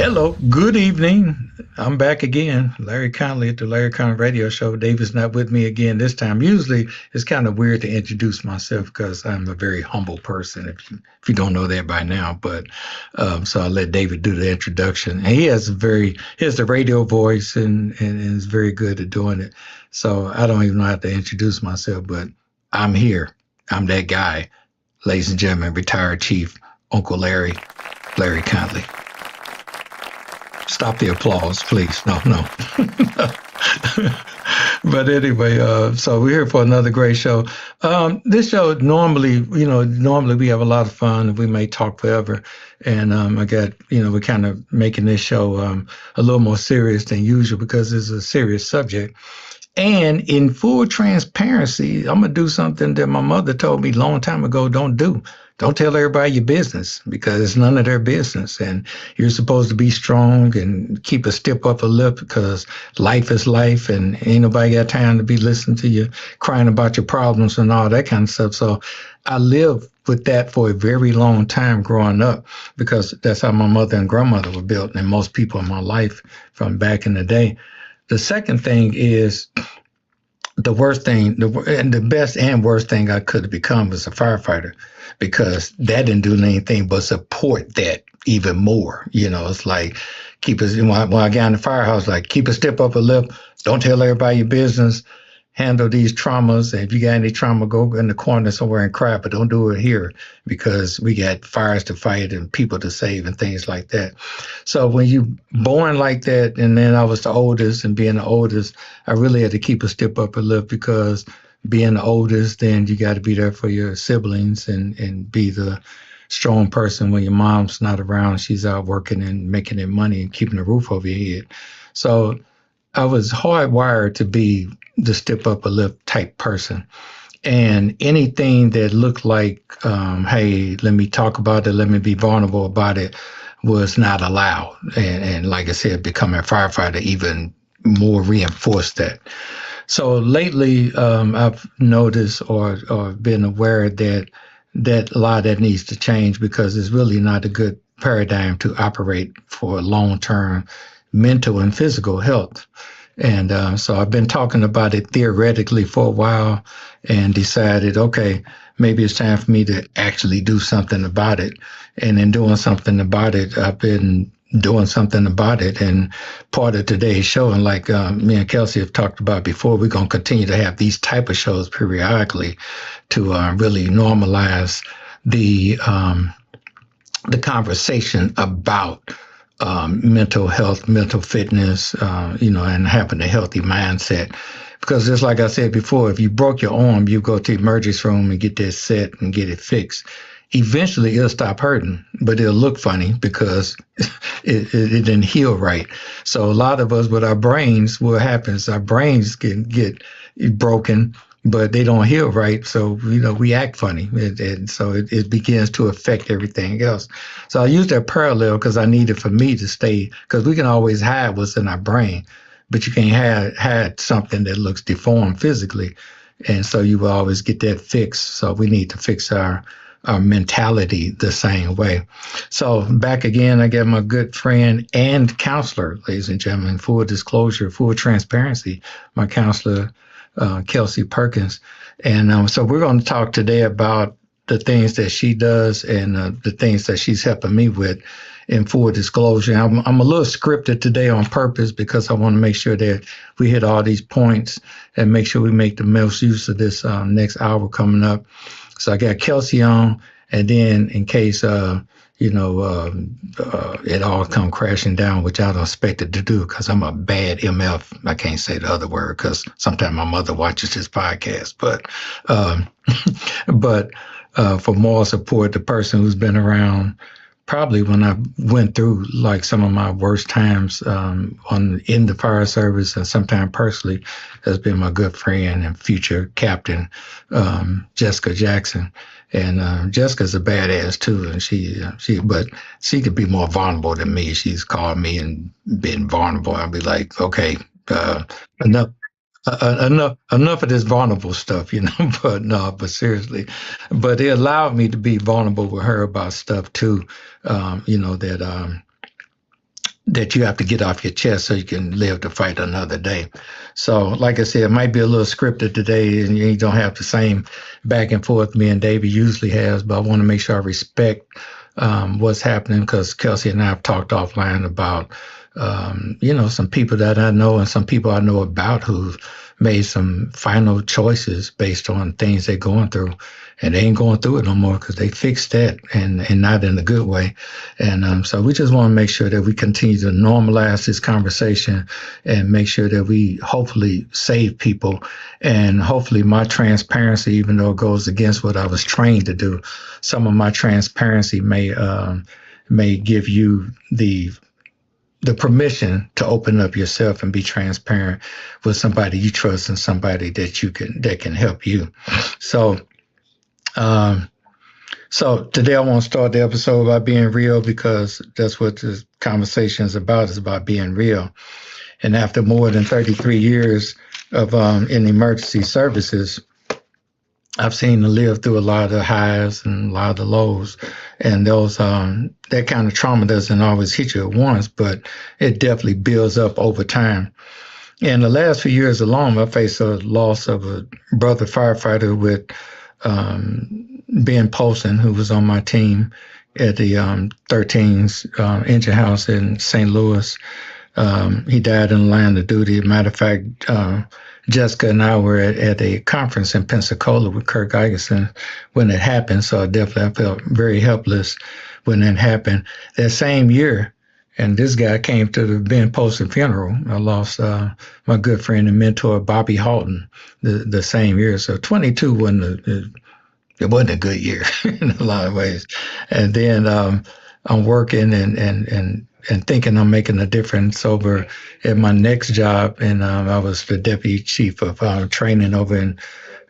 Hello, good evening. I'm back again. Larry Conley at the Larry Conley Radio Show. David's not with me again this time. Usually it's kind of weird to introduce myself because I'm a very humble person, if you don't know that by now. But so I let David do the introduction. And he has the radio voice and is very good at doing it. So I don't even know how to introduce myself, but I'm here. I'm that guy. Ladies and gentlemen, retired Chief Uncle Larry Conley. Stop the applause, please. No. But anyway, so we're here for another great show. This show normally we have a lot of fun and we may talk forever. And we're kind of making this show a little more serious than usual because it's a serious subject. And in full transparency, I'm going to do something that my mother told me a long time ago, don't do. Don't tell everybody your business because it's none of their business. And you're supposed to be strong and keep a stiff upper lip because life is life and ain't nobody got time to be listening to you crying about your problems and all that kind of stuff. So I lived with that for a very long time growing up because that's how my mother and grandmother were built and most people in my life from back in the day. The second thing is the worst thing, and the best and worst thing I could have become was a firefighter because that didn't do anything but support that even more. It's like when I got in the firehouse, like keep a stiff upper lip, don't tell everybody your business, handle these traumas. And if you got any trauma, go in the corner somewhere and cry, but don't do it here because we got fires to fight and people to save and things like that. So when you born like that, and then I was the oldest, and being the oldest, I really had to keep a stiff upper lip because being the oldest, then you got to be there for your siblings and be the strong person when your mom's not around. She's out working and making that money and keeping the roof over your head. So I was hardwired to be the stiff upper lip type person. And anything that looked like, hey, let me talk about it, let me be vulnerable about it, was not allowed. And like I said, becoming a firefighter even more reinforced that. So lately, I've noticed or been aware that a lot of that needs to change because it's really not a good paradigm to operate for long-term mental and physical health. And so I've been talking about it theoretically for a while and decided, okay, maybe it's time for me to actually do something about it. And in doing something about it, I've been doing something about it. And part of today's show, and like me and Kelsey have talked about before, we're going to continue to have these type of shows periodically to really normalize the conversation about mental health, mental fitness, and having a healthy mindset. Because just like I said before, if you broke your arm, you go to the emergency room and get that set and get it fixed. Eventually it'll stop hurting, but it'll look funny because it didn't heal right. So a lot of us with our brains, what happens, our brains can get broken, but they don't heal right. So, we act funny. And so it begins to affect everything else. So I use that parallel because I need it for me to stay, because we can always hide what's in our brain, but you can't hide something that looks deformed physically. And so you will always get that fixed. So we need to fix our mentality the same way. So back again, I got my good friend and counselor, ladies and gentlemen, full disclosure, full transparency, my counselor, Kelsey Perkins. And so we're going to talk today about the things that she does and the things that she's helping me with in full disclosure. I'm a little scripted today on purpose because I want to make sure that we hit all these points and make sure we make the most use of this next hour coming up. So I got Kelsey on, and then in case, it all come crashing down, which I don't expect it to do because I'm a bad MF. I can't say the other word because sometimes my mother watches this podcast. But for moral support, the person who's been around probably when I went through like some of my worst times in the fire service and sometimes personally has been my good friend and future captain, Jessica Jackson. And Jessica's a badass too, and she could be more vulnerable than me. She's called me and been vulnerable. I'll be like, okay, enough of this vulnerable stuff, but seriously. But it allowed me to be vulnerable with her about stuff too, that that you have to get off your chest so you can live to fight another day. So, like I said, it might be a little scripted today, and you don't have the same back and forth me and David usually has, but I want to make sure I respect what's happening, because Kelsey and I have talked offline about, some people that I know and some people I know about who've made some final choices based on things they're going through. And they ain't going through it no more because they fixed that, and not in a good way. And so we just want to make sure that we continue to normalize this conversation and make sure that we hopefully save people. And hopefully my transparency, even though it goes against what I was trained to do, some of my transparency may give you the permission to open up yourself and be transparent with somebody you trust and somebody that can help you. So today I want to start the episode by being real, because that's what this conversation is about. It's about being real. And after more than 33 years of in emergency services, I've seen to live through a lot of the highs and a lot of the lows. And those that kind of trauma doesn't always hit you at once, but it definitely builds up over time. In the last few years alone, I faced a loss of a brother firefighter with Ben Polson, who was on my team at the 13's engine house in St. Louis. He died in the line of duty. Matter of fact, Jessica and I were at a conference in Pensacola with Kirk Igerson when it happened. So I felt very helpless when it happened. That same year, and this guy came to the Ben Polson funeral. I lost my good friend and mentor, Bobby Halton, the same year. So 22 it wasn't a good year in a lot of ways. And then I'm working and thinking I'm making a difference over at my next job. And I was the deputy chief of training over in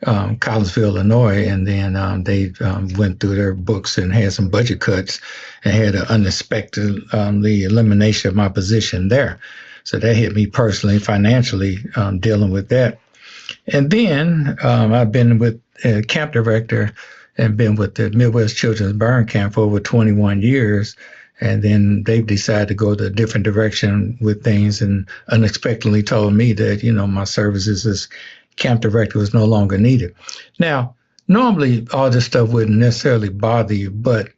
Collinsville, Illinois. And then they went through their books and had some budget cuts and had an unexpected the elimination of my position there. So that hit me personally, financially, dealing with that. And then I've been with a camp director and been with the Midwest Children's Burn Camp for over 21 years. And then they've decided to go a different direction with things and unexpectedly told me that, my services as camp director was no longer needed. Now, normally all this stuff wouldn't necessarily bother you, but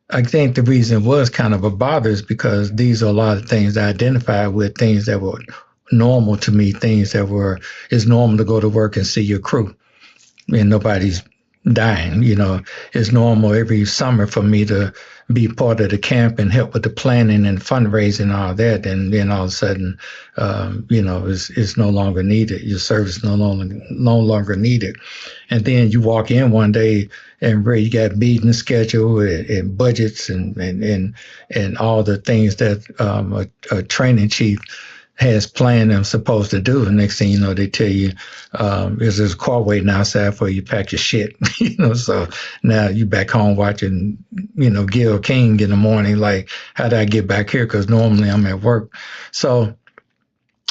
I think the reason it was kind of a bother is because these are a lot of things I identified with, things that were normal to me, things that it's normal to go to work and see your crew and nobody's dying. It's normal every summer for me to be part of the camp and help with the planning and fundraising and all that. And then all of a sudden, it's no longer needed. Your service no longer needed. And then you walk in one day and where you got meeting schedule and budgets and all the things that a training chief has planned and supposed to do. The next thing you know, they tell you, there's a car waiting outside for you, pack your shit. So now you back home watching, Gil King in the morning, like, how did I get back here? Because normally I'm at work. So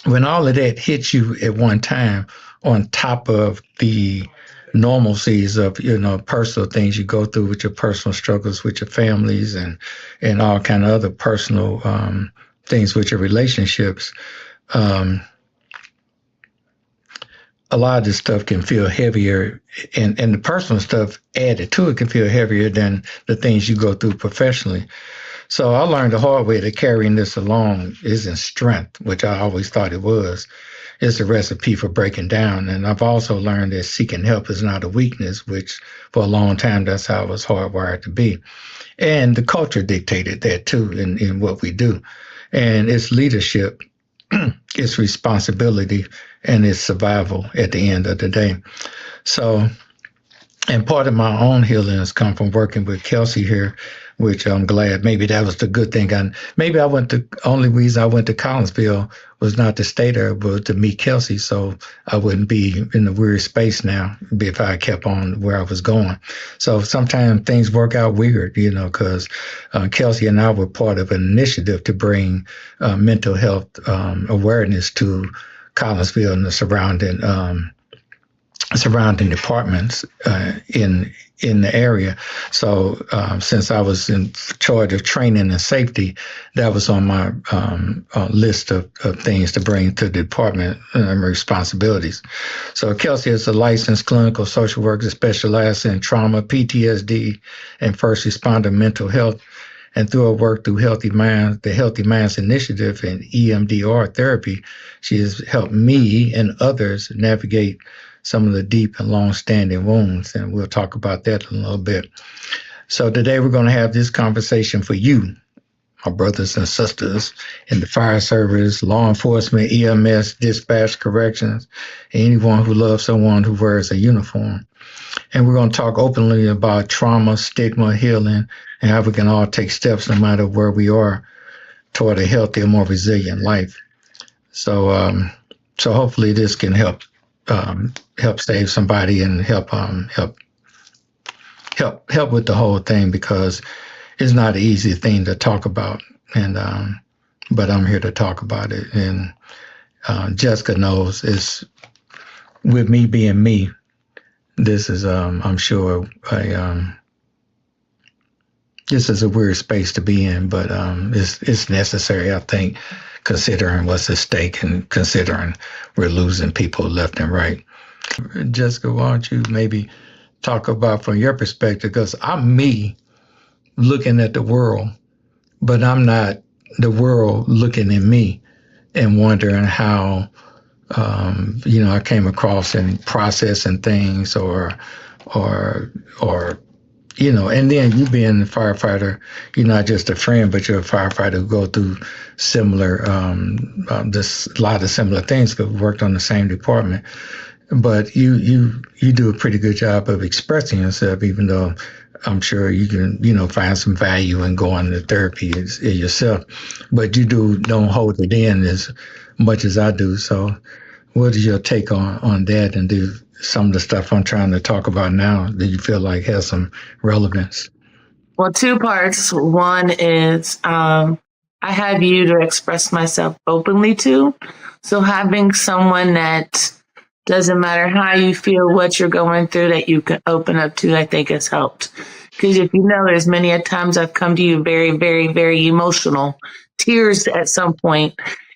when all of that hits you at one time, on top of the normalcies of, personal things you go through with your personal struggles with your families and all kind of other personal things with your relationships, a lot of this stuff can feel heavier, and the personal stuff added to it can feel heavier than the things you go through professionally. So I learned the hard way that carrying this along isn't strength, which I always thought it was. It's a recipe for breaking down. And I've also learned that seeking help is not a weakness, which for a long time, that's how I was hardwired to be. And the culture dictated that too in what we do. And it's leadership, it's responsibility, and it's survival at the end of the day. So, and part of my own healing has come from working with Kelsey here, which I'm glad. Maybe that was the good thing. Only reason I went to Collinsville was not to stay there, but to meet Kelsey, so I wouldn't be in a weird space now if I kept on where I was going. So sometimes things work out weird, because Kelsey and I were part of an initiative to bring mental health awareness to Collinsville and the surrounding surrounding departments in the area. So since I was in charge of training and safety, that was on my list of things to bring to the department responsibilities. So Kelsey is a licensed clinical social worker that specializes in trauma, PTSD, and first responder mental health. And through her work through the Healthy Minds Initiative and EMDR therapy, she has helped me and others navigate some of the deep and long-standing wounds, and we'll talk about that in a little bit. So today we're going to have this conversation for you, my brothers and sisters in the fire service, law enforcement, EMS, dispatch, corrections, anyone who loves someone who wears a uniform. And we're going to talk openly about trauma, stigma, healing, and how we can all take steps, no matter where we are, toward a healthier, more resilient life. So hopefully this can help save somebody and help with the whole thing, because it's not an easy thing to talk about. And but I'm here to talk about it. And Jessica knows, it's with me being me. This is I'm sure this is a weird space to be in, but it's necessary, I think, considering what's at stake and considering we're losing people left and right. Jessica, why don't you maybe talk about from your perspective, because I'm me looking at the world, but I'm not the world looking at me and wondering how, I came across and processing things or, and then you being a firefighter, you're not just a friend, but you're a firefighter who go through similar, a lot of similar things, because we worked on the same department. But you do a pretty good job of expressing yourself, even though I'm sure you can, find some value in going to therapy yourself. But you don't hold it in as much as I do. So what is your take on that, and do some of the stuff I'm trying to talk about now, do you feel like has some relevance? Well, two parts. One is I have you to express myself openly to. So having someone that doesn't matter how you feel, what you're going through, that you can open up to, I think has helped. Because if you know, there's many a times I've come to you very, very, very emotional, tears at some point,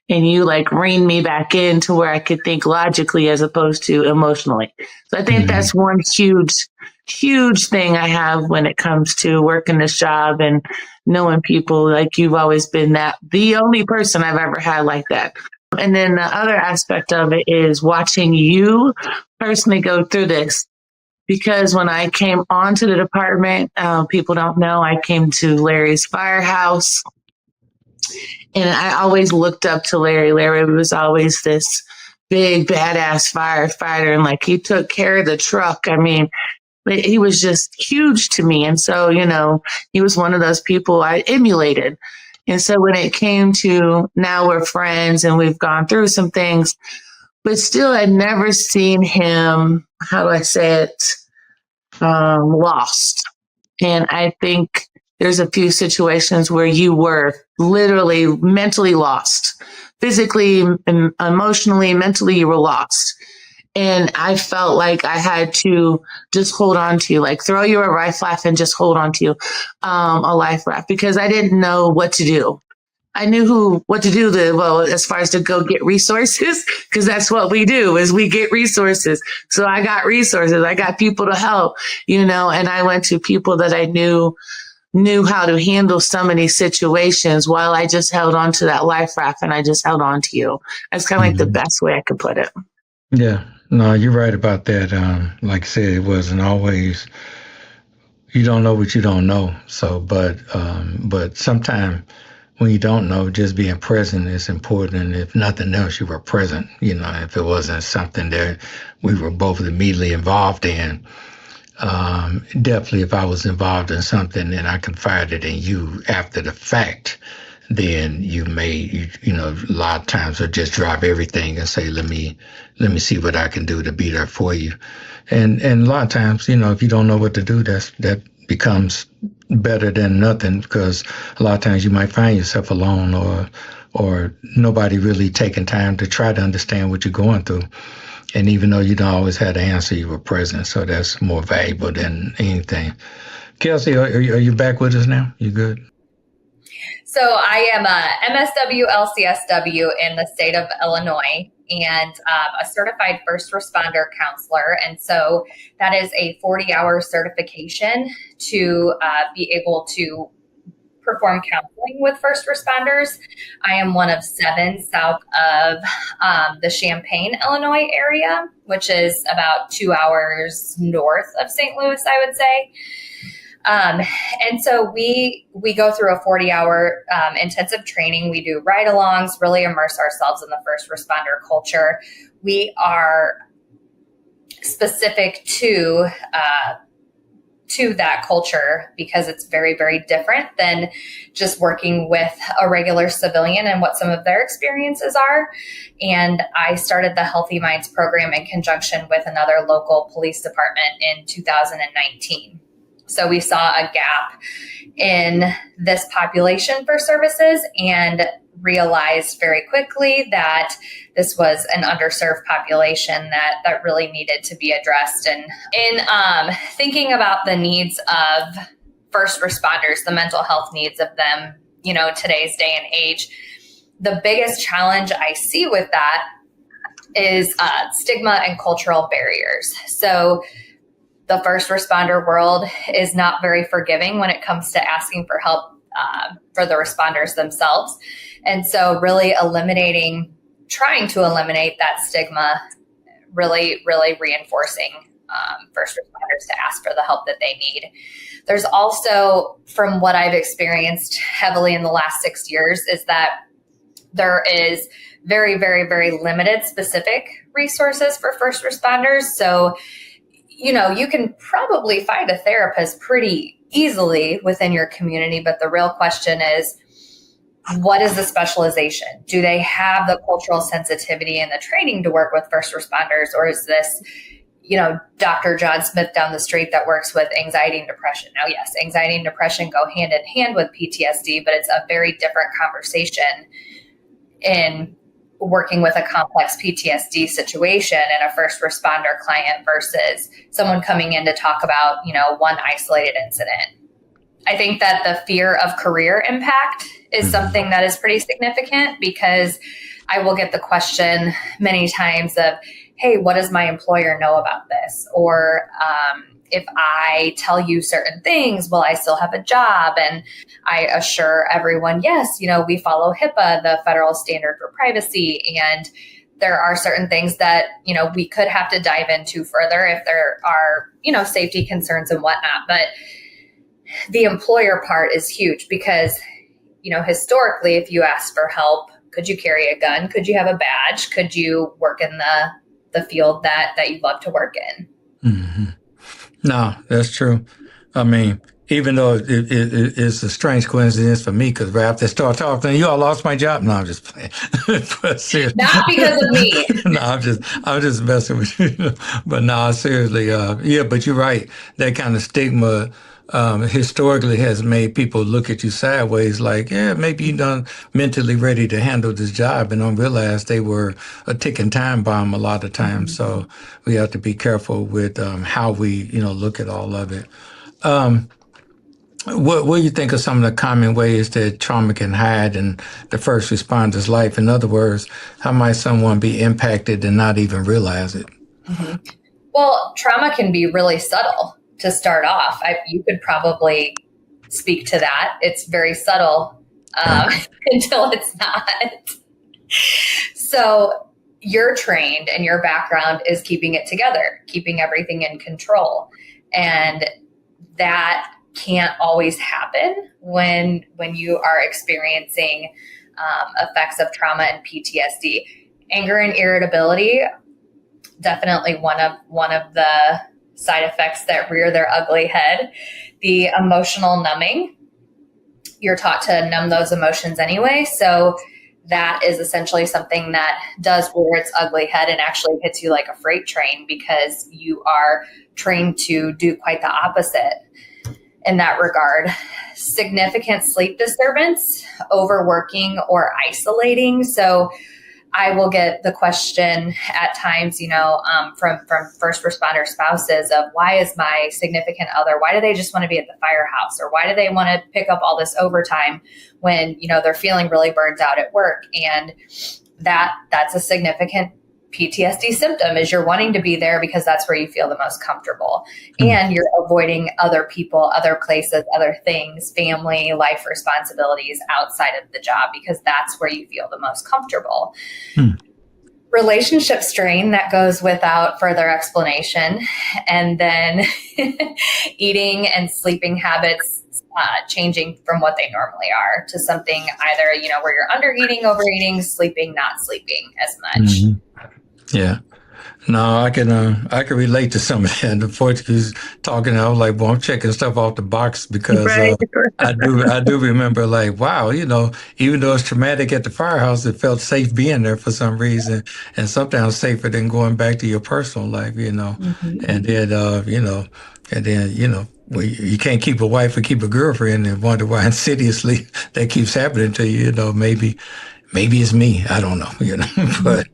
and you rein me back in to where I could think logically as opposed to emotionally. So I think that's one huge thing I have when it comes to working this job and knowing people. Like, you've always been the only person I've ever had like that. And then the other aspect of it is watching you personally go through this. Because when I came onto the department, people don't know, I came to Larry's firehouse. And I always looked up to Larry. Larry was always this big, badass firefighter. And he took care of the truck. I mean, he was just huge to me. And so, he was one of those people I emulated. And so when it came to now we're friends and we've gone through some things, but still I'd never seen him, how do I say it, lost. And I think there's a few situations where you were literally mentally lost, physically, emotionally, mentally, you were lost. And I felt like I had to just hold on to you, throw you a life raft and just hold on to you, a life raft, because I didn't know what to do. I knew what to do as far as to go get resources, because that's what we do, is we get resources. So I got resources. I got people to help, and I went to people that I knew how to handle so many situations, while I just held on to that life raft and I just held on to you. That's kind of the best way I could put it. Yeah, no, you're right about that. Like I said, it wasn't always, you don't know what you don't know. So, but sometimes when you don't know, just being present is important. And if nothing else, you were present, if it wasn't something that we were both immediately involved in. Definitely if I was involved in something and I confided in you after the fact, then you may, a lot of times will just drop everything and say, let me see what I can do to be there for you. And a lot of times, if you don't know what to do, that becomes better than nothing, because a lot of times you might find yourself alone or nobody really taking time to try to understand what you're going through. And even though you don't always have the answer, you were present. So that's more valuable than anything. Kelsey, are you back with us now? You good? So I am a MSW LCSW in the state of Illinois and a certified first responder counselor. And so that is a 40-hour certification to be able to perform counseling with first responders. I am one of 7 south of the Champaign, Illinois area, which is about 2 hours north of St. Louis, I would say. And so we go through a 40-hour intensive training. We do ride-alongs, really immerse ourselves in the first responder culture. We are specific to that culture because it's very, very different than just working with a regular civilian and what some of their experiences are. And I started the Healthy Minds program in conjunction with another local police department in 2019. So we saw a gap in this population for services and realized very quickly that this was an underserved population that really needed to be addressed. And in thinking about the needs of first responders, the mental health needs of them, today's day and age, the biggest challenge I see with that is stigma and cultural barriers. So the first responder world is not very forgiving when it comes to asking for help for the responders themselves. And so really trying to eliminate that stigma, really, really reinforcing first responders to ask for the help that they need. There's also, from what I've experienced heavily in the last 6 years, is that there is very, very, very limited specific resources for first responders. So you can probably find a therapist pretty easily within your community, but the real question is, what is the specialization? Do they have the cultural sensitivity and the training to work with first responders? Or is this, Dr. John Smith down the street that works with anxiety and depression? Now, yes, anxiety and depression go hand in hand with PTSD, but it's a very different conversation in working with a complex PTSD situation and a first responder client versus someone coming in to talk about, one isolated incident. I think that the fear of career impact is something that is pretty significant because I will get the question many times of, hey, what does my employer know about this? Or if I tell you certain things, will I still have a job? And I assure everyone, yes, we follow HIPAA, the federal standard for privacy. And there are certain things that, we could have to dive into further if there are, safety concerns and whatnot. But the employer part is huge because, historically, if you ask for help, could you carry a gun? Could you have a badge? Could you work in the field that you love to work in? Mm-hmm. No, that's true. I mean, even though it's a strange coincidence for me, because right after I start talking, you all lost my job. No, I'm just playing. Not because of me. No, I'm just messing with you. But no, seriously, yeah. But you're right. That kind of stigma historically has made people look at you sideways, like, yeah, maybe you're not mentally ready to handle this job, and don't realize they were a ticking time bomb a lot of times. So we have to be careful with how we, look at all of it. What do you think are some of the common ways that trauma can hide in the first responder's life? In other words, how might someone be impacted and not even realize it? Mm-hmm. Well, trauma can be really subtle. To start off, you could probably speak to that. It's very subtle until it's not. So you're trained and your background is keeping it together, keeping everything in control. And that can't always happen when you are experiencing effects of trauma and PTSD. Anger and irritability, definitely one of the side effects that rear their ugly head. The emotional numbing, you're taught to numb those emotions anyway. So that is essentially something that does rear its ugly head and actually hits you like a freight train because you are trained to do quite the opposite. in that regard. Significant sleep disturbance, overworking, or isolating. So I will get the question at times, from first responder spouses of, why is my significant other, why do they just want to be at the firehouse? Or why do they want to pick up all this overtime when, they're feeling really burned out at work? And that's a significant PTSD symptom, is you're wanting to be there because that's where you feel the most comfortable. And you're avoiding other people, other places, other things, family, life responsibilities outside of the job, because that's where you feel the most comfortable. Relationship strain, that goes without further explanation. And then eating and sleeping habits changing from what they normally are to something either, where you're under eating, overeating, sleeping, not sleeping as much. Yeah. No, I can relate to some of that. The Portuguese talking, I was like, well, I'm checking stuff off the box because I do remember, like, wow, even though it's traumatic at the firehouse, it felt safe being there for some reason, and sometimes safer than going back to your personal life, and then well, you can't keep a wife or keep a girlfriend and wonder why insidiously that keeps happening to you. Maybe it's me. I don't know, but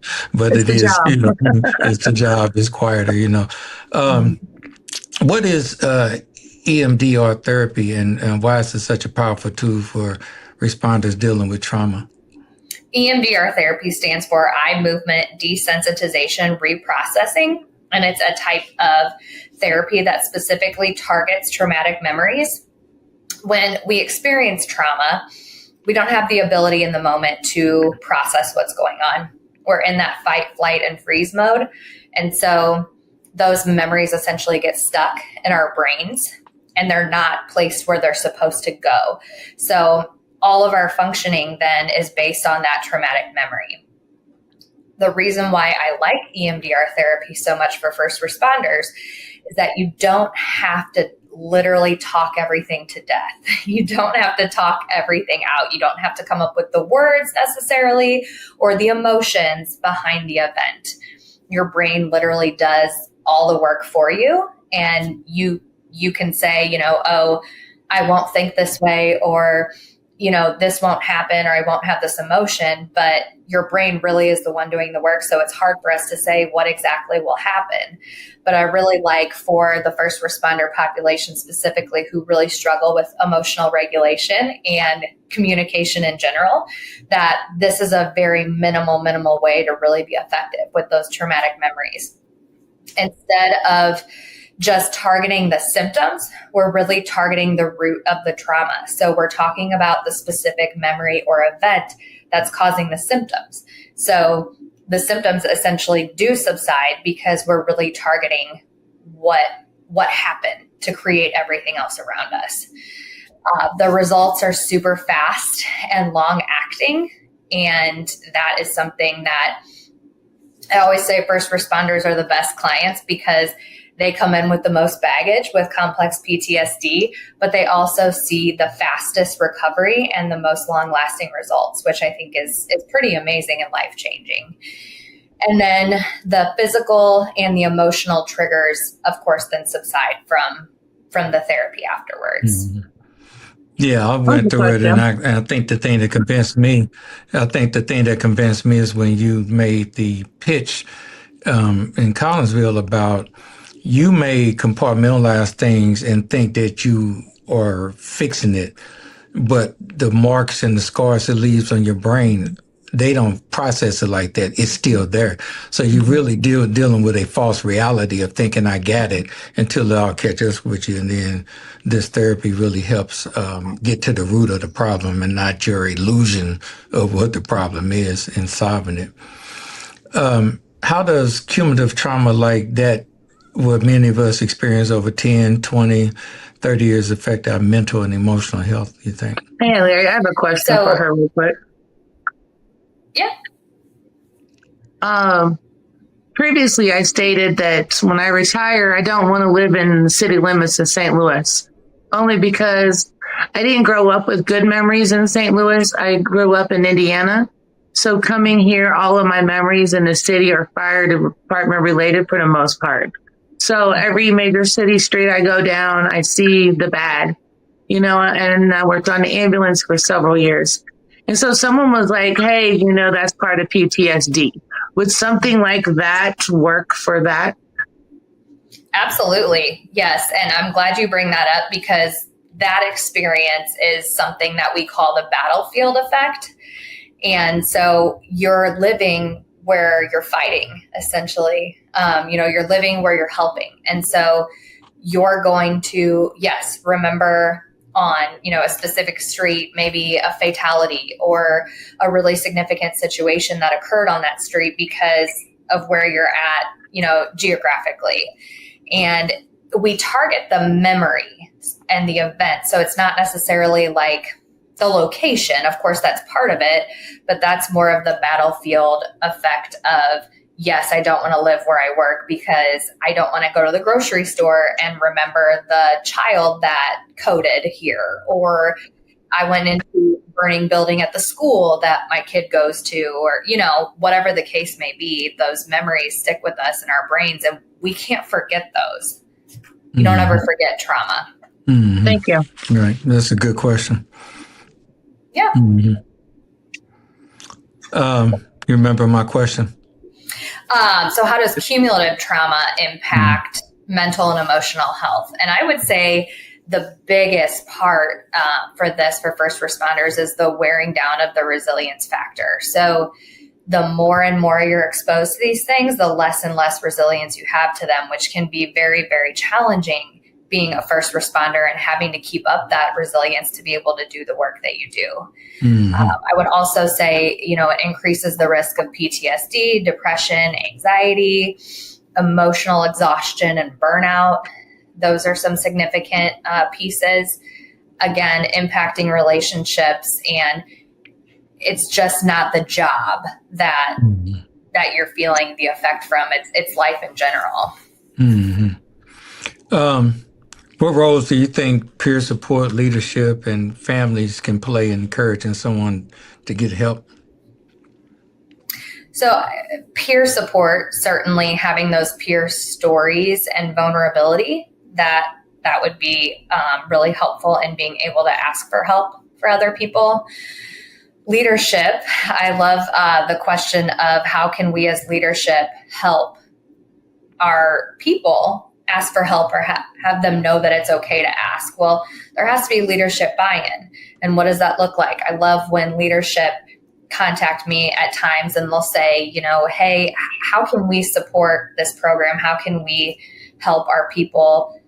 it is, it's the job. It's quieter, What is EMDR therapy, and why is it such a powerful tool for responders dealing with trauma? EMDR therapy stands for eye movement desensitization reprocessing, and it's a type of therapy that specifically targets traumatic memories. When we experience trauma, we don't have the ability in the moment to process what's going on. We're in that fight, flight, and freeze mode. And so those memories essentially get stuck in our brains, and they're not placed where they're supposed to go. So all of our functioning then is based on that traumatic memory. The reason why I like EMDR therapy so much for first responders is that you don't have to literally talk everything to death. You don't have to talk everything out. You don't have to come up with the words necessarily or the emotions behind the event. Your brain literally does all the work for you, and you can say, oh, I won't think this way, or this won't happen, or I won't have this emotion, but your brain really is the one doing the work. So it's hard for us to say what exactly will happen. But I really like, for the first responder population specifically, who really struggle with emotional regulation and communication in general, that this is a very minimal way to really be effective with those traumatic memories. Instead of just targeting the symptoms, we're really targeting the root of the trauma. So we're talking about the specific memory or event that's causing the symptoms. So the symptoms essentially do subside because we're really targeting what happened to create everything else around us. The results are super fast and long acting. And that is something that I always say first responders are the best clients, because they come in with the most baggage with complex PTSD, but they also see the fastest recovery and the most long-lasting results, which I think is pretty amazing and life-changing. And then the physical and the emotional triggers, of course, then subside from the therapy afterwards. Mm-hmm. Yeah, I went through it, and I think the thing that convinced me, is when you made the pitch in Collinsville about, you may compartmentalize things and think that you are fixing it, but the marks and the scars it leaves on your brain, they don't process it like that. It's still there. So you really dealing with a false reality of thinking I got it until it all catches up with you. And then this therapy really helps get to the root of the problem and not your illusion of what the problem is in solving it. How does cumulative trauma like that, what many of us experience over 10, 20, 30 years, affect our mental and emotional health, you think? Hey, Larry, I have a question for her real quick. Yeah. Previously, I stated that when I retire, I don't want to live in the city limits of St. Louis, only because I didn't grow up with good memories in St. Louis. I grew up in Indiana. So coming here, all of my memories in the city are fire department related for the most part. So every major city street I go down, I see the bad. and I worked on the ambulance for several years. And so someone was like, hey, that's part of PTSD. Would something like that work for that? Absolutely. Yes. And I'm glad you bring that up, because that experience is something that we call the battlefield effect. And so you're living where you're fighting, essentially. You're living where you're helping. And so you're going to, yes, remember on, a specific street, maybe a fatality or a really significant situation that occurred on that street because of where you're at, geographically. And we target the memory and the event. So it's not necessarily like the location. Of course, that's part of it, but that's more of the battlefield effect of, yes, I don't want to live where I work because I don't want to go to the grocery store and remember the child that coded here, or I went into a burning building at the school that my kid goes to, or, whatever the case may be. Those memories stick with us in our brains, and we can't forget those. You don't ever forget trauma. Mm-hmm. Thank you. Right. That's a good question. Yeah. Mm-hmm. You remember my question? So how does cumulative trauma impact mental and emotional health? And I would say the biggest part for first responders is the wearing down of the resilience factor. So the more and more you're exposed to these things, the less and less resilience you have to them, which can be very, very challenging being a first responder and having to keep up that resilience to be able to do the work that you do. Mm-hmm. I would also say, it increases the risk of PTSD, depression, anxiety, emotional exhaustion, and burnout. Those are some significant pieces, again, impacting relationships. And it's just not the job that you're feeling the effect from. It's life in general. Mm-hmm. What roles do you think peer support, leadership, and families can play in encouraging someone to get help? So peer support, certainly having those peer stories and vulnerability, that would be really helpful in being able to ask for help for other people. Leadership, I love the question of how can we as leadership help our people ask for help or have them know that it's okay to ask. Well, there has to be leadership buy-in. And what does that look like? I love when leadership contact me at times and they'll say, hey, how can we support this program? How can we help our people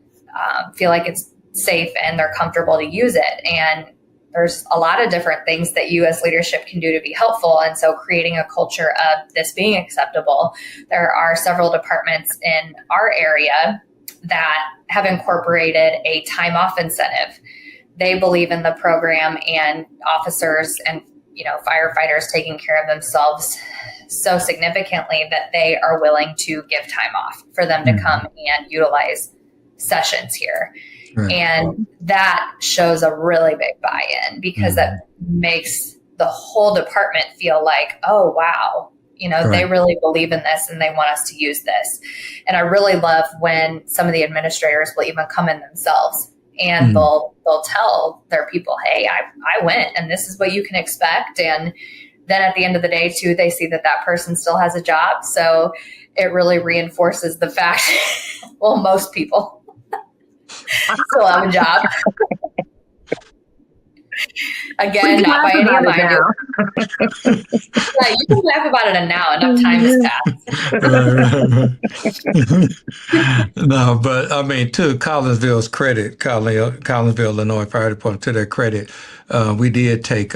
feel like it's safe and they're comfortable to use it? And there's a lot of different things that you as leadership can do to be helpful. And so creating a culture of this being acceptable. There are several departments in our area that have incorporated a time off incentive. They believe in the program, and officers and firefighters taking care of themselves so significantly that they are willing to give time off for them to come and utilize sessions here. Right. And that shows a really big buy-in, because that makes the whole department feel like, oh, wow, right. They really believe in this and they want us to use this. And I really love when some of the administrators will even come in themselves and they'll tell their people, hey, I went and this is what you can expect. And then at the end of the day, too, they see that person still has a job. So it really reinforces the fact, well, most people still have a job. Again, not by any of mine. Yeah, you can laugh about it now. Enough time has passed. No, but I mean, to Collinsville's credit, Collinsville, Illinois Fire Department, to their credit, we did take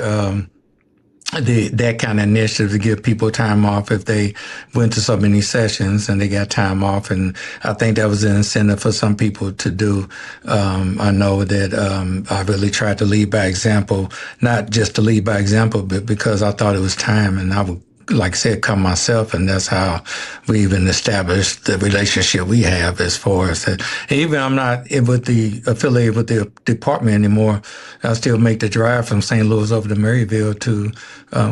that kind of initiative to give people time off if they went to so many sessions and they got time off. And I think that was an incentive for some people to do. I know that I really tried to lead by example, not just to lead by example, but because I thought it was time, and I would like I said, come myself, and that's how we even established the relationship we have as far as that. Even I'm not affiliated with the department anymore. I still make the drive from St. Louis over to Maryville to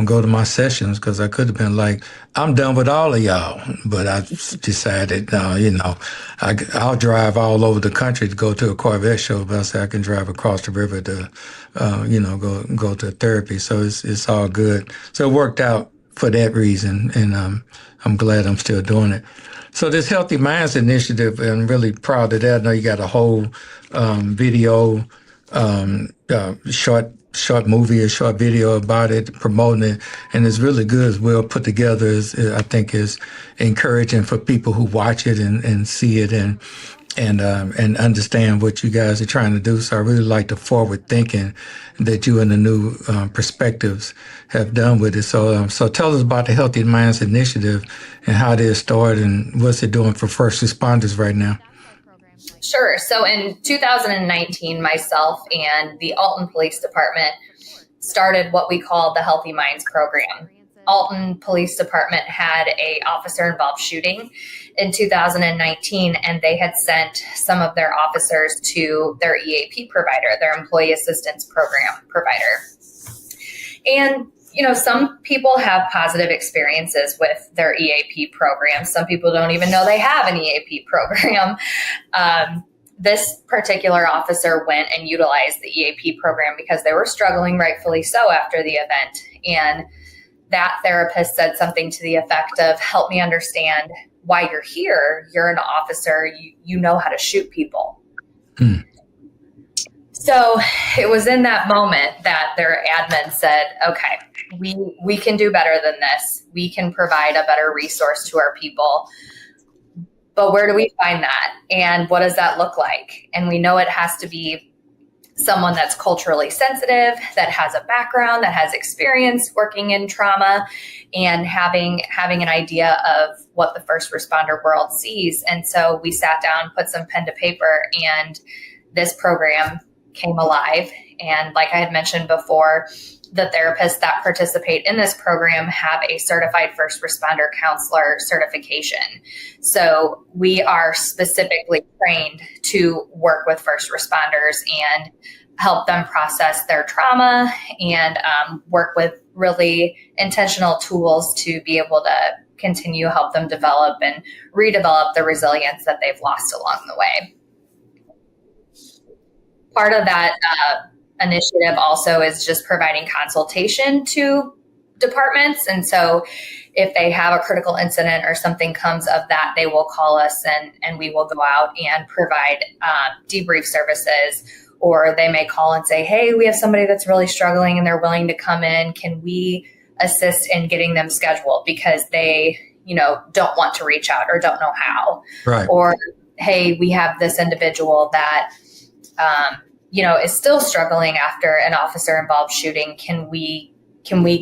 go to my sessions, because I could have been like, I'm done with all of y'all. But I decided, I'll drive all over the country to go to a Corvette show, but I said I can drive across the river to, go to therapy. So it's all good. So it worked out for that reason, and I'm glad I'm still doing it. So this Healthy Minds initiative, I'm really proud of that. I know you got a whole video, short movie, a short video about it, promoting it, and it's really good. It's well put together. I think is encouraging for people who watch it and see it and understand what you guys are trying to do. So I really like the forward thinking that you and the new perspectives have done with it. So tell us about the Healthy Minds Initiative and how it started and what's it doing for first responders right now. Sure. So in 2019, myself and the Alton Police Department started what we call the Healthy Minds program. Alton Police Department had a officer-involved shooting in 2019, and they had sent some of their officers to their EAP provider, their Employee Assistance Program provider. And, some people have positive experiences with their EAP program. Some people don't even know they have an EAP program. This particular officer went and utilized the EAP program because they were struggling, rightfully so, after the event. And that therapist said something to the effect of, help me understand why you're here. You're an officer. You know how to shoot people. So it was in that moment that their admin said, okay, we can do better than this. We can provide a better resource to our people. But where do we find that? And what does that look like? And we know it has to be someone that's culturally sensitive, that has a background, that has experience working in trauma, and having an idea of what the first responder world sees. And so we sat down, put some pen to paper, and this program came alive. And like I had mentioned before, the therapists that participate in this program have a certified first responder counselor certification. So we are specifically trained to work with first responders and help them process their trauma and work with really intentional tools to be able to continue to help them develop and redevelop the resilience that they've lost along the way. Part of that initiative also is just providing consultation to departments. And so if they have a critical incident or something comes of that, they will call us and we will go out and provide debrief services. Or they may call and say, hey, we have somebody that's really struggling and they're willing to come in. Can we assist in getting them scheduled because they, don't want to reach out or don't know how? Right. Or, hey, we have this individual that, is still struggling after an officer-involved shooting. Can we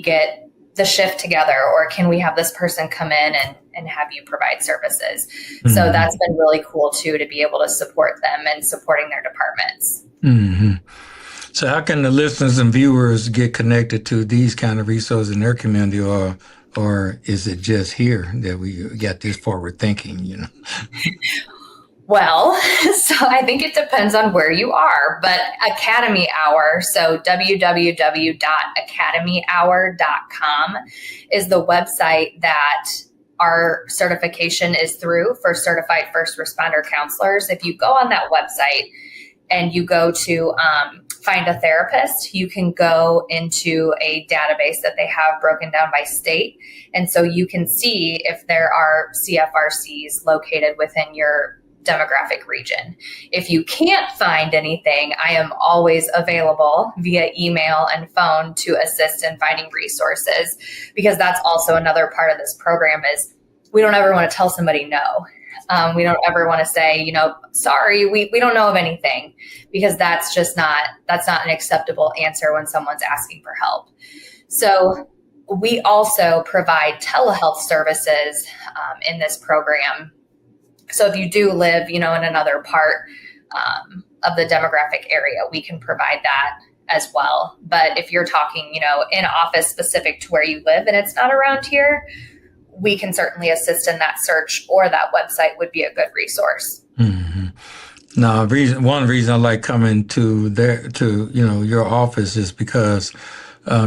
get the shift together, or can we have this person come in and have you provide services? Mm-hmm. So that's been really cool too, to be able to support them and supporting their departments. Mm-hmm. So how can the listeners and viewers get connected to these kind of resources in their community, or is it just here that we got this forward thinking, Well, so I think it depends on where you are, but Academy Hour, so www.academyhour.com is the website that our certification is through for certified first responder counselors. If you go on that website and you go to find a therapist, you can go into a database that they have broken down by state. And so you can see if there are CFRCs located within your demographic region. If you can't find anything, I am always available via email and phone to assist in finding resources, because that's also another part of this program is we don't ever want to tell somebody no. We don't ever want to say, sorry, we don't know of anything, because that's not an acceptable answer when someone's asking for help. So we also provide telehealth services in this program. So if you do live, in another part of the demographic area, we can provide that as well. But if you're talking, in office specific to where you live and it's not around here, we can certainly assist in that search, or that website would be a good resource. Mm-hmm. Now, one reason I like coming to your office is because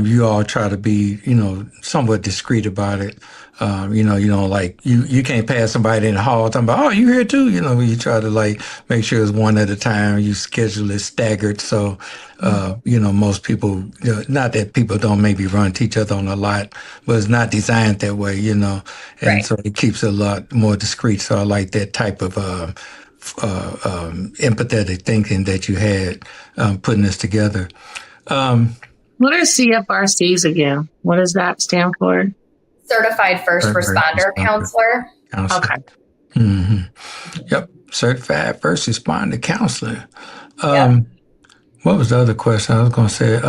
you all try to be, somewhat discreet about it. You can't pass somebody in the hall talking about, oh, you here too? You try to make sure it's one at a time. You schedule it staggered. So, most people, not that people don't maybe run to each other on a lot, but it's not designed that way, and Right. so it keeps it a lot more discreet. So I like that type of, empathetic thinking that you had putting this together. What are CFRCs again? What does that stand for? Certified First Responder Counselor. Okay. Mm-hmm. Yep. Certified First Responder Counselor. Yep. What was the other question I was going to say?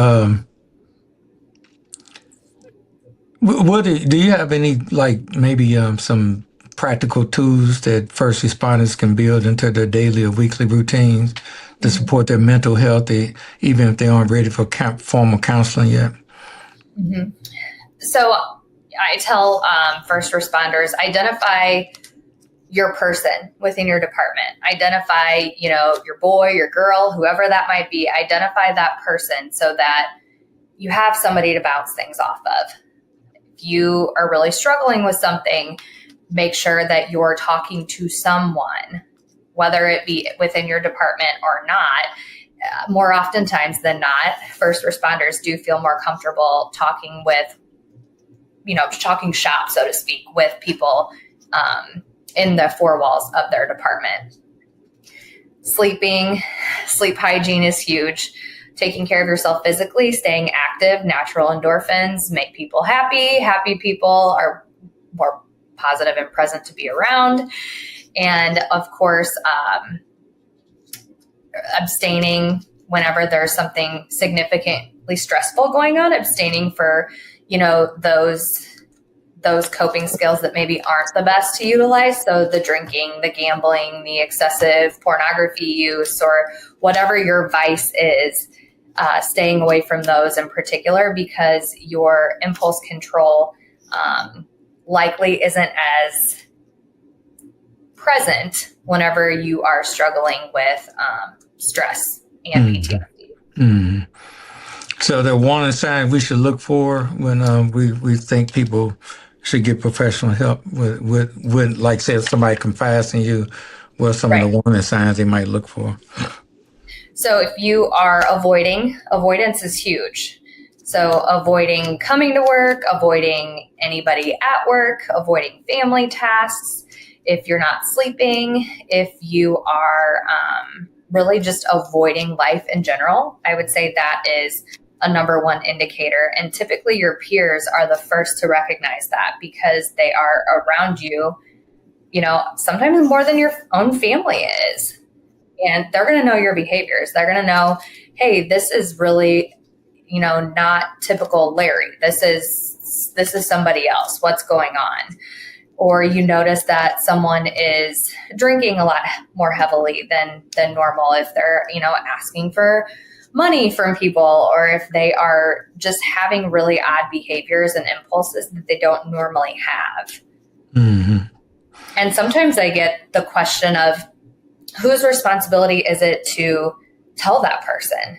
What do you have any, maybe some practical tools that first responders can build into their daily or weekly routines to support their mental health, even if they aren't ready for formal counseling yet? Mm-hmm. So I tell first responders, identify your person within your department. Identify, your boy, your girl, whoever that might be. Identify that person so that you have somebody to bounce things off of. If you are really struggling with something, make sure that you're talking to someone, whether it be within your department or not. More oftentimes than not, first responders do feel more comfortable talking with, talking shop, so to speak, with people in the four walls of their department. Sleep hygiene is huge. Taking care of yourself physically, staying active, natural endorphins make people happy. Happy people are more positive and present to be around. And of course, abstaining whenever there's something significantly stressful going on, abstaining for, those coping skills that maybe aren't the best to utilize. So the drinking, the gambling, the excessive pornography use, or whatever your vice is, staying away from those in particular, because your impulse control likely isn't as present whenever you are struggling with stress and PTSD. Mm-hmm. So there are warning signs we should look for when we think people should get professional help with like, say, if somebody confides in you, what are some of the warning signs they might look for? So if you are avoidance is huge. So avoiding coming to work, avoiding anybody at work, avoiding family tasks. If you're not sleeping, if you are really just avoiding life in general, I would say that is a number one indicator. And typically your peers are the first to recognize that, because they are around you, sometimes more than your own family is. And they're going to know your behaviors. They're going to know, hey, this is really, not typical Larry. This is somebody else. What's going on? Or you notice that someone is drinking a lot more heavily than normal, if they're, asking for money from people, or if they are just having really odd behaviors and impulses that they don't normally have. Mm-hmm. And sometimes I get the question of, whose responsibility is it to tell that person?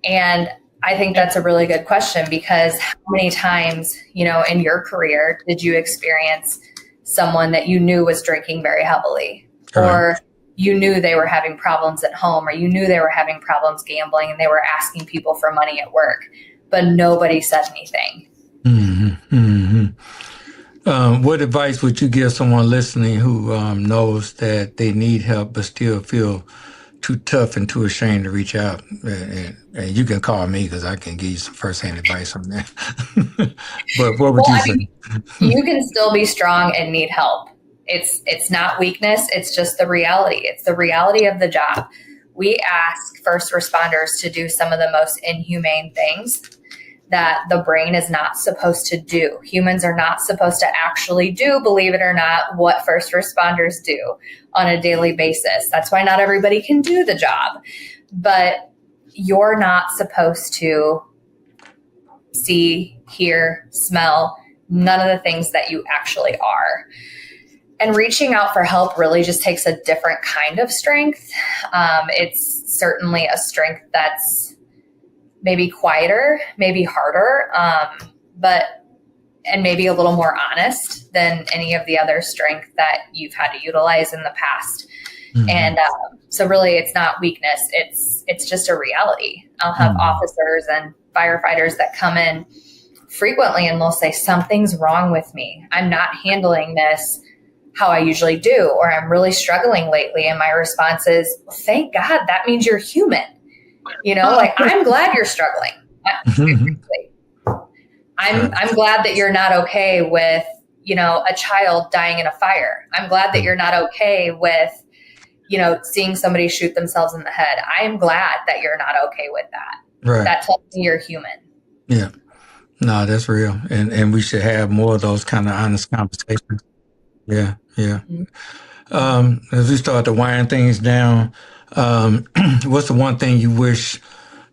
And I think that's a really good question, because how many times, in your career did you experience someone that you knew was drinking very heavily, or you knew they were having problems at home, or you knew they were having problems gambling and they were asking people for money at work, but nobody said anything? Mm-hmm. Mm-hmm. What advice would you give someone listening who knows that they need help but still feel too tough and too ashamed to reach out? And you can call me, because I can give you some firsthand advice on that. But what would you say? You can still be strong and need help. It's not weakness. It's just the reality. It's the reality of the job. We ask first responders to do some of the most inhumane things that the brain is not supposed to do. Humans are not supposed to actually do, believe it or not, what first responders do on a daily basis. That's why not everybody can do the job. But you're not supposed to see, hear, smell, none of the things that you actually are. And reaching out for help really just takes a different kind of strength. It's certainly a strength that's maybe quieter, maybe harder, and maybe a little more honest than any of the other strength that you've had to utilize in the past. Mm-hmm. And so really it's not weakness. It's just a reality. I'll have officers and firefighters that come in frequently and they'll say, something's wrong with me. I'm not handling this how I usually do, or I'm really struggling lately. And my response is, thank God, that means you're human. Like, I'm glad you're struggling. I'm glad that you're not okay with, a child dying in a fire. I'm glad that you're not okay with, seeing somebody shoot themselves in the head. I am glad that you're not okay with that. Right. That tells me you're human. Yeah. No, that's real. And we should have more of those kind of honest conversations. Yeah. Yeah. Mm-hmm. As we start to wind things down, what's the one thing you wish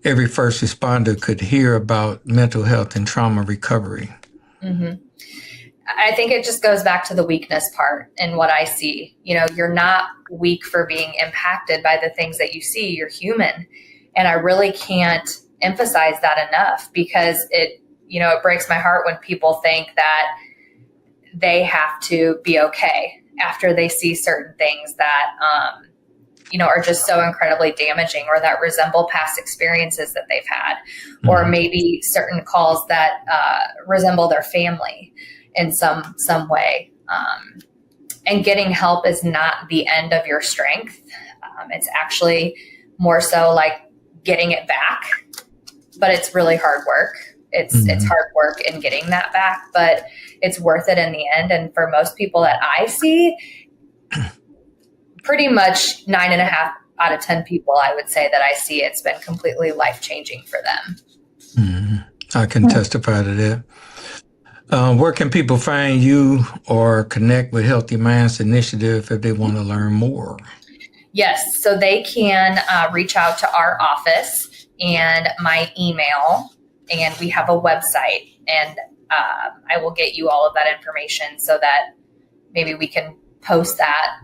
every first responder could hear about mental health and trauma recovery? Mm-hmm. I think it just goes back to the weakness part and what I see. You're not weak for being impacted by the things that you see. You're human. And I really can't emphasize that enough, because it breaks my heart when people think that they have to be okay after they see certain things that, are just so incredibly damaging, or that resemble past experiences that they've had, or maybe certain calls that resemble their family in some way. And getting help is not the end of your strength. It's actually more so like getting it back, but it's really hard work. It's hard work in getting that back, but it's worth it in the end. And for most people that I see, pretty much 9.5 out of 10 people, I would say that I see, it's been completely life-changing for them. I can testify to that. Where can people find you or connect with Healthy Minds Initiative if they want to learn more? Yes, so they can reach out to our office and my email, and we have a website, and I will get you all of that information so that maybe we can post that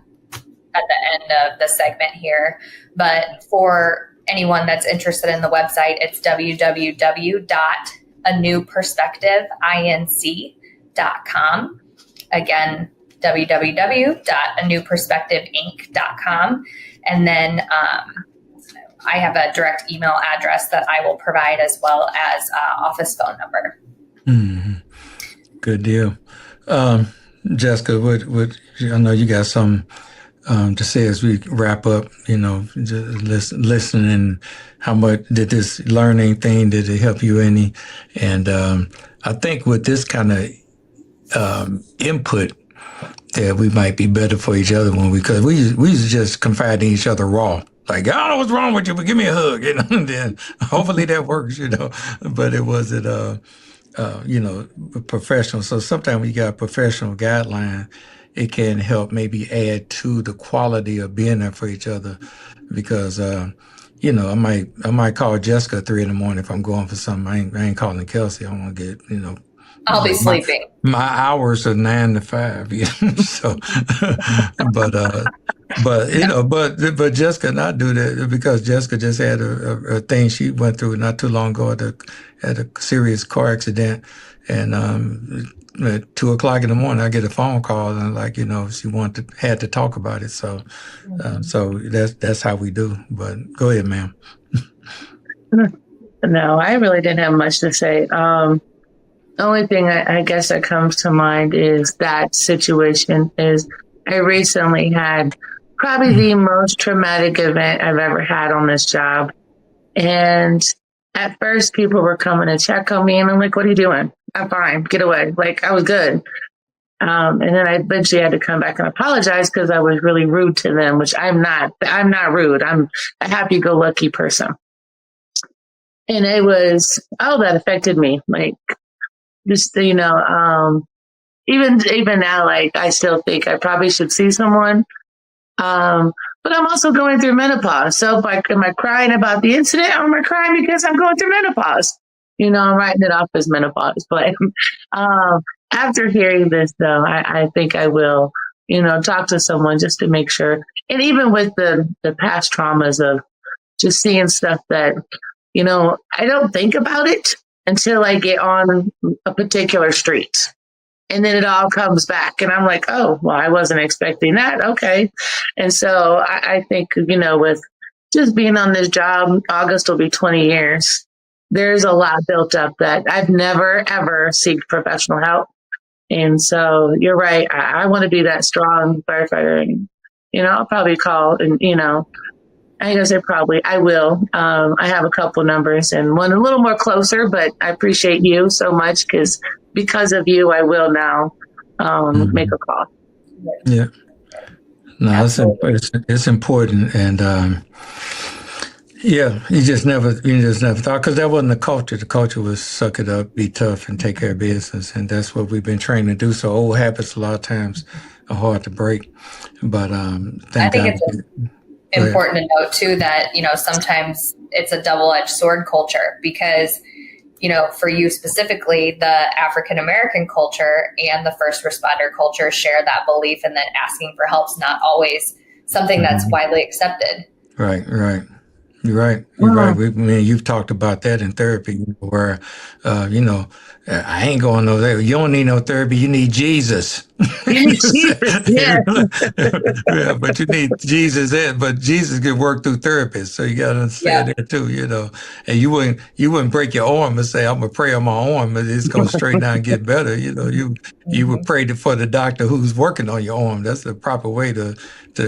at the end of the segment here. But for anyone that's interested in the website, it's www.anewperspectiveinc.com. Again, www.anewperspectiveinc.com. And then I have a direct email address that I will provide, as well as office phone number. Good deal. Jessica, what I know you got some to say as we wrap up, just listening, how much did this learning thing, did it help you any? And I think with this kind of input, that we might be better for each other because we used to just confide in each other raw. Like, I don't know what's wrong with you, but give me a hug, and then hopefully that works, but it wasn't, professional. So sometimes when you got a professional guideline, it can help maybe add to the quality of being there for each other, because, I might call Jessica at 3 a.m. if I'm going for something. I ain't calling Kelsey. I want to get, I'll be sleeping. My hours are 9 to 5, so, but Jessica not do that, because Jessica just had a thing she went through not too long ago at a serious car accident, and at 2 o'clock in the morning I get a phone call, and she had to talk about it. So, so that's how we do. But go ahead, ma'am. No, I really didn't have much to say. The only thing I guess that comes to mind is that situation is I recently had probably the most traumatic event I've ever had on this job. And at first people were coming to check on me, and I'm like, what are you doing? I'm fine. Get away. Like, I was good. And then I eventually had to come back and apologize because I was really rude to them, which I'm not rude. I'm a happy-go-lucky person. And it was, that affected me. Like, just, even now, like, I still think I probably should see someone. but I'm also going through menopause. So am I crying about the incident, or am I crying because I'm going through menopause? I'm writing it off as menopause. But after hearing this, though, I think I will, talk to someone just to make sure. And even with the past traumas of just seeing stuff that, I don't think about it until I get on a particular street. And then it all comes back. And I'm like, oh, well, I wasn't expecting that. Okay. And so I think, with just being on this job, August will be 20 years. There's a lot built up that I've never, ever sought professional help. And so you're right. I want to be that strong firefighter. And, I'll probably call and, I ain't gonna say probably, I will. I have a couple numbers and one a little more closer, but I appreciate you so much because of you, I will now make a call. Yeah. No, it's important. And you just never thought, because that wasn't the culture. The culture was suck it up, be tough, and take care of business. And that's what we've been trained to do. So old habits a lot of times are hard to break. But I think it's important to note too that, sometimes it's a double-edged sword culture because, for you specifically, the African-American culture and the first responder culture share that belief, and that asking for help is not always something that's widely accepted. Right. You're right. You've talked about that in therapy, where, I ain't going over there. You don't need no therapy. You need Jesus. You need Jesus, yeah. Yeah, but you need Jesus. But Jesus can work through therapists, so you got to understand that too. And you wouldn't break your arm and say, "I'm gonna pray on my arm, and it's gonna straighten out and get better." You would pray for the doctor who's working on your arm. That's the proper way to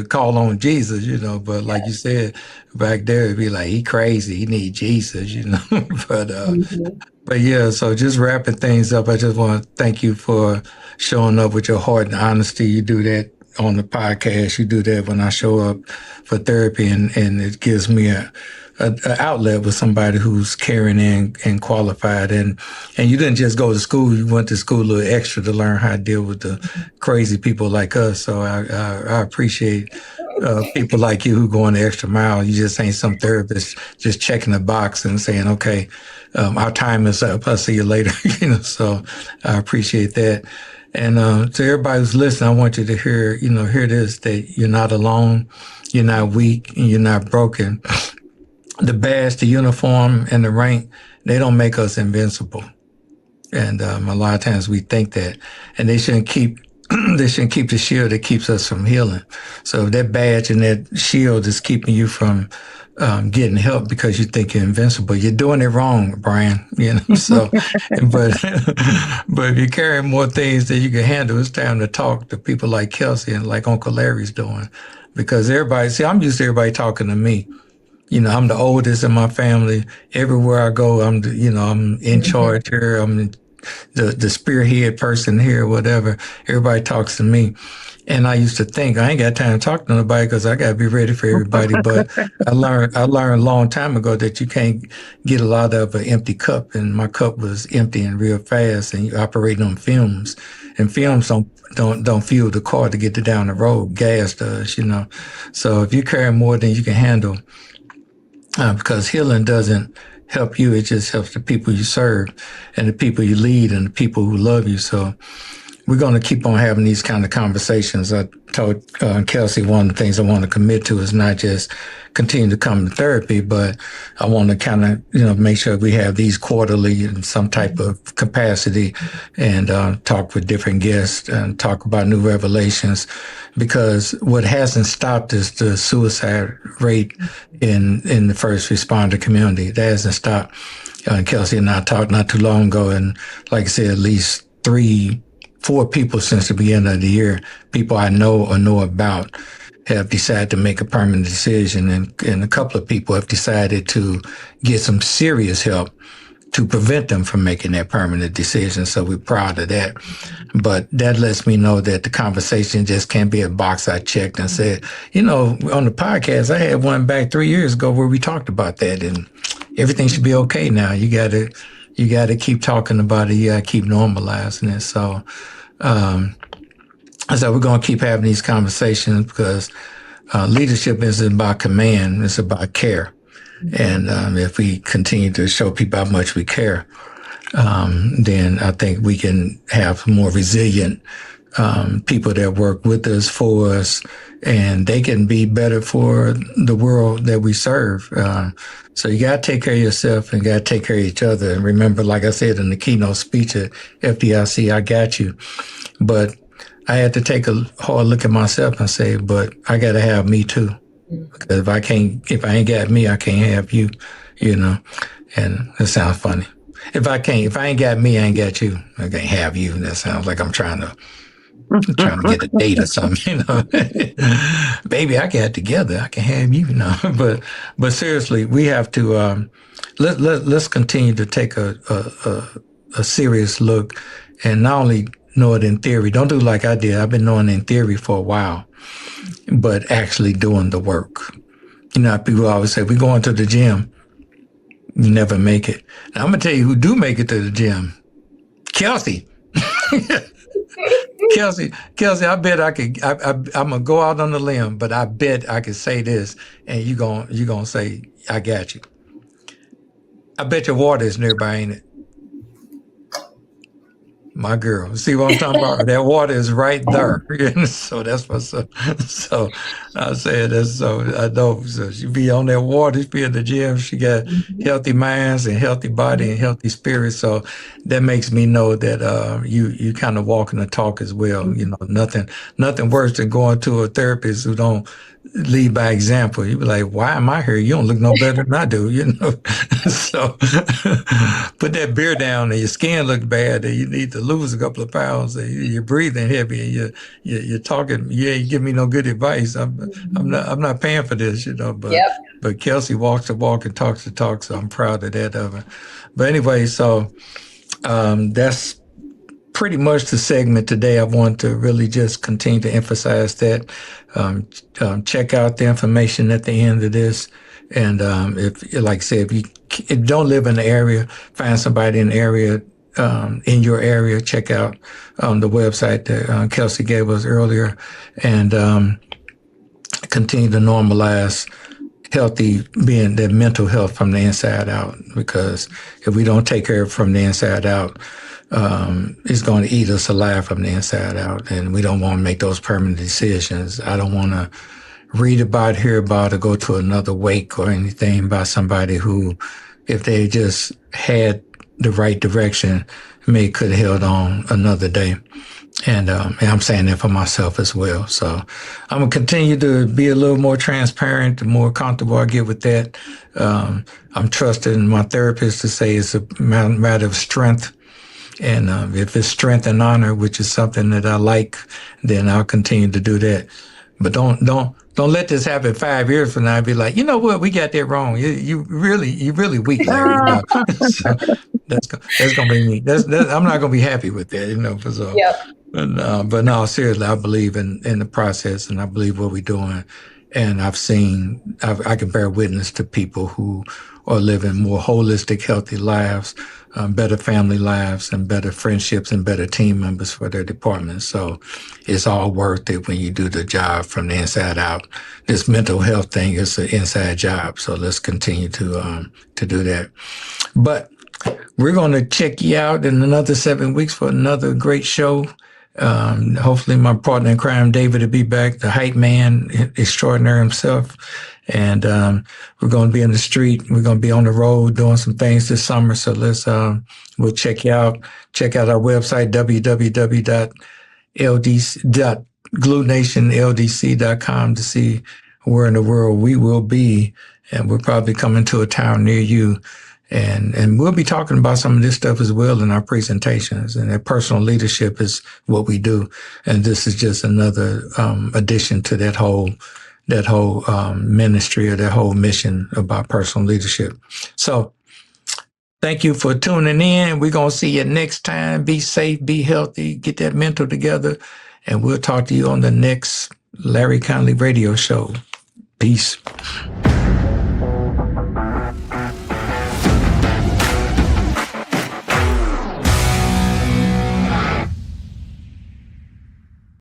call on Jesus. But like you said back there, it'd be like, he crazy. He need Jesus. But yeah, so just wrapping things up, I just want to thank you for showing up with your heart and honesty. You do that on the podcast. You do that when I show up for therapy, and it gives me a outlet with somebody who's caring and qualified. And you didn't just go to school. You went to school a little extra to learn how to deal with the crazy people like us. So I appreciate people like you who go on the extra mile. You just ain't some therapist just checking the box and saying, okay, our time is up. I'll see you later. So I appreciate that. And to everybody who's listening, I want you to hear this, that you're not alone, you're not weak, and you're not broken. The badge, the uniform, and the rank, they don't make us invincible. And a lot of times we think that. And they shouldn't keep the shield that keeps us from healing. So if that badge and that shield is keeping you from getting help because you think you're invincible, you're doing it wrong, Brian. So, but if you're carrying more things that you can handle, it's time to talk to people like Kelsey and like Uncle Larry's doing. Because I'm used to everybody talking to me. I'm the oldest in my family. Everywhere I go, I'm in charge here. I'm the spearhead person here, whatever. Everybody talks to me. And I used to think I ain't got time to talk to nobody because I got to be ready for everybody. But I learned a long time ago that you can't get a lot of an empty cup. And my cup was emptying real fast, and you're operating on fumes. And fumes don't fuel the car to get it down the road. Gas does, So if you carry more than you can handle, because healing doesn't help you, it just helps the people you serve and the people you lead and the people who love you. So we're going to keep on having these kind of conversations. I told Kelsey one of the things I want to commit to is not just continue to come to therapy, but I want to kind of, make sure we have these quarterly in some type of capacity and talk with different guests and talk about new revelations, because what hasn't stopped is the suicide rate in the first responder community. That hasn't stopped. Kelsey and I talked not too long ago, and like I said, at least 4 people since the beginning of the year, people I know or know about, have decided to make a permanent decision. And a couple of people have decided to get some serious help to prevent them from making that permanent decision. So we're proud of that. But that lets me know that the conversation just can't be a box I checked and said, on the podcast, I had one back 3 years ago where we talked about that, and everything should be okay now. You got to keep talking about it. You got to keep normalizing it. So we're going to keep having these conversations because leadership isn't about command; it's about care. And if we continue to show people how much we care, then I think we can have more resilient people that work with us, for us, and they can be better for the world that we serve. So you got to take care of yourself and got to take care of each other. And remember, like I said in the keynote speech at FDIC, I got you. But I had to take a hard look at myself and say, but I got to have me too. Because if I ain't got me, I can't have you, and it sounds funny. If I ain't got me, I ain't got you. I can't have you. That sounds like I'm trying to get a date or something, Baby, I got together. I can have you, But seriously, we have to let's continue to take a serious look, and not only know it in theory. Don't do like I did. I've been knowing in theory for a while, but actually doing the work. People always say, we going to the gym. You never make it. Now, I'm going to tell you who do make it to the gym. Kelsey. Kelsey, I bet I could, I'm going to go out on the limb, but I bet I could say this, and you're going to say, I got you. I bet your water is nearby, ain't it? My girl, see what I'm talking about? That water is right there. So that's what's up. So I said that's so I know. So she be on that water, she be in the gym, she got healthy minds and healthy body and healthy spirit. So that makes me know that you kind of walking the talk as well. Nothing worse than going to a therapist who don't lead by example. You be like, why am I here? You don't look no better than I do, So put that beer down and your skin look bad and you need to lose a couple of pounds and you're breathing heavy and you're talking, you ain't giving me no good advice. I'm not paying for this, but Kelsey walks the walk and talks the talk, so I'm proud of that of her. But anyway, so that's pretty much the segment today. I want to really just continue to emphasize that. Check out the information at the end of this. And if, like I said, if you don't live in the area, find somebody in the area, in your area, check out the website that Kelsey gave us earlier, and continue to normalize being that mental health from the inside out. Because if we don't take care of it from the inside out, it's going to eat us alive from the inside out, and we don't want to make those permanent decisions. I don't want to read about, hear about, or go to another wake or anything by somebody who, if they just had the right direction, could have held on another day. And I'm saying that for myself as well. So I'm going to continue to be a little more transparent, the more comfortable I get with that. I'm trusting my therapist to say it's a matter of strength. And if it's strength and honor, which is something that I like, then I'll continue to do that. But don't let this happen 5 years from now and be like, you know what, we got that wrong. You really weak, Larry. So that's gonna be me. I'm not gonna be happy with that, for so. Yep. But no, seriously, I believe in the process, and I believe what we're doing. And I can bear witness to people who are living more holistic, healthy lives, better family lives, and better friendships, and better team members for their departments. So it's all worth it when you do the job from the inside out. This mental health thing is an inside job. So let's continue to do that. But we're going to check you out in another 7 weeks for another great show. Hopefully my partner in crime, David, will be back, the hype man extraordinary himself. And we're going to be in the street. We're going to be on the road doing some things this summer. So we'll check you out. Check out our website, www.gluenationldc.com, to see where in the world we will be. And we're probably coming to a town near you. And we'll be talking about some of this stuff as well in our presentations. And that personal leadership is what we do. And this is just another addition to that whole ministry, or that whole mission about personal leadership. So thank you for tuning in. We're going to see you next time. Be safe, be healthy, get that mental together. And we'll talk to you on the next Larry Conley radio show. Peace.